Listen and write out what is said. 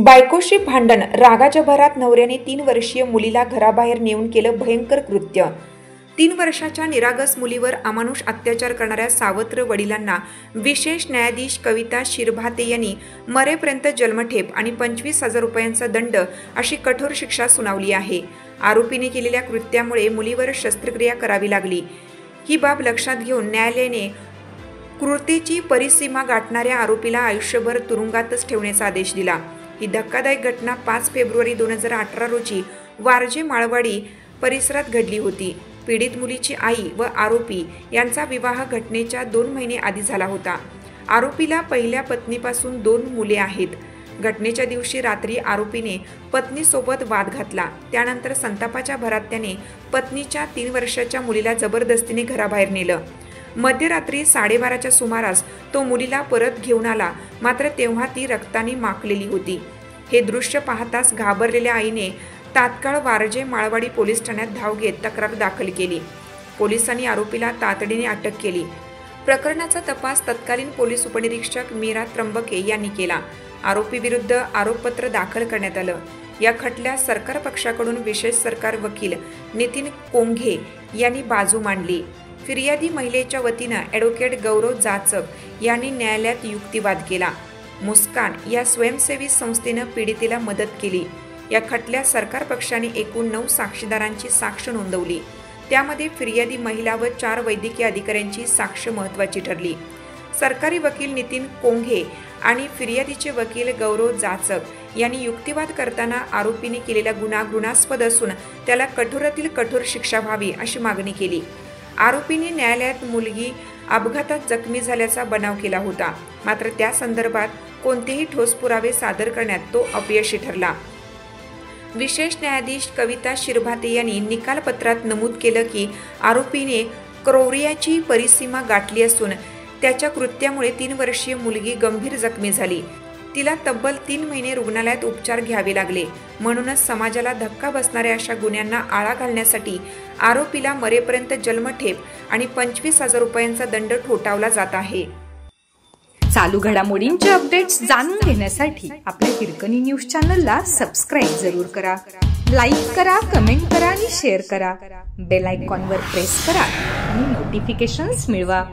बायकोशी भांडण, रागाच्या भरात नवऱ्याने 3 वर्षीय मुलीला घराबाहेर नेऊन केलं भयंकर कृत्य। 3 वर्षाच्या निरागस मुलीवर अमानुष अत्याचार करणाऱ्या सावत्र वडिलांना विशेष न्यायाधीश कविता शिरभाते यांनी मरेपर्यंत जन्मठेप आणि 25,000 रुपयांचा दंड अशी कठोर शिक्षा सुनावली आहे। आरोपीने केलेल्या कृत्यामुळे मुलीवर शस्त्रक्रिया करावी लागली। ही बाब लक्षात घेऊन न्यायालयाने क्रूरतेची परिसीमा गाठणाऱ्या आरोपीला आयुष्यभर तुरुंगातच ठेवण्याचा आदेश दिला। ही धक्कादायक घटना 5 फेब्रुवारी 2018 रोजी वारजे माळवाडी परिसरात घडली होती। पीडित मुलीची आई व आरोपी यांचा विवाह घटनेच्या 2 महिने आधी झाला होता। आरोपीला पहिल्या पत्नीपासून 2 मुले आहेत। घटनेच्या दिवशी रात्री आरोपीने पत्नीसोबत वाद घातला। त्यानंतर संतापाच्या भरात त्याने पत्नीच्या 3 वर्षाच्या मुलीला जबरदस्तीने घराबाहेर नेलं। मध्यरात्री 12:30च्या सुमारास तो मुलीला परत घेऊन आला, मात्र तेव्हा ती रक्ताने माखलेली होती। हे दृश्य पाहताच घाबरलेल्या आईने तात्काळ वारजे माळवाडी पोलीस ठाण्यात धाव घेत तक्रार दाखल केली। पोलिसांनी आरोपीला तातडीने अटक केली। प्रकरणाचा तपास तत्कालीन पोलीस उपनिरीक्षक मीरा त्र्यंबके यांनी केला। आरोपी विरुद्ध आरोपपत्र दाखल करण्यात आलं। या खटल्यात सरकार पक्षाकडून विशेष सरकार वकील नितीन कोंघे यांनी बाजू मांडली। फिर्यादी महिलेच्या वतीनं ॲडव्होकेट गौरव जाचक यांनी न्यायालयात युक्तिवाद केला। मुस्कान या स्वयंसेवी संस्थेनं पीडितेला मदत केली। या खटल्यात सरकार पक्षाने एकूण 9 साक्षीदारांची साक्ष नोंदवली। त्यामध्ये फिर्यादी महिला व 4 वैद्यकीय अधिकाऱ्यांची साक्ष महत्त्वाची ठरली। सरकारी वकील नितीन कोंघे आणि फिर्यादीचे वकील गौरव जाचक यांनी युक्तिवाद करताना आरोपीने केलेला गुन्हा घृणास्पद असून त्याला कठोरातील कठोर शिक्षा व्हावी अशी मागणी केली। आरोपीने न्यायालयात मुलगी अपघातात जखमी झाल्याचा बनाव केला होता, मात्र त्या संदर्भात कोणतेही ठोस पुरावे सादर करण्यात तो अपयशी ठरला। विशेष न्यायाधीश कविता शिरभाते यांनी निकालपत्रात नमूद केलं की आरोपीने क्रौर्याची परिसीमा गाठली असून त्याच्या कृत्यामुळे 3 वर्षीय मुलगी गंभीर जखमी झाली। तिला तब्बल 3 महिने रुग्णालयात उपचार घ्यावे लागले। म्हणूनच समाजाला धक्का बसणाऱ्या अशा गुन्ह्यांना आळा घालण्यासाठी आरोपीला मरेपर्यंत जन्मठेप आणि 25,000 रुपयांचा दंड ठोठावला जात आहे। चालू घडामोडींचे अपडेट्स जाणून घेण्यासाठी आपल्या हिरकणी न्यूज चॅनलला सबस्क्राईब जरूर करा। लाईक करा, कमेंट करा आणि शेअर करा। बेल आयकॉनवर प्रेस करा आणि नोटिफिकेशन्स मिळवा।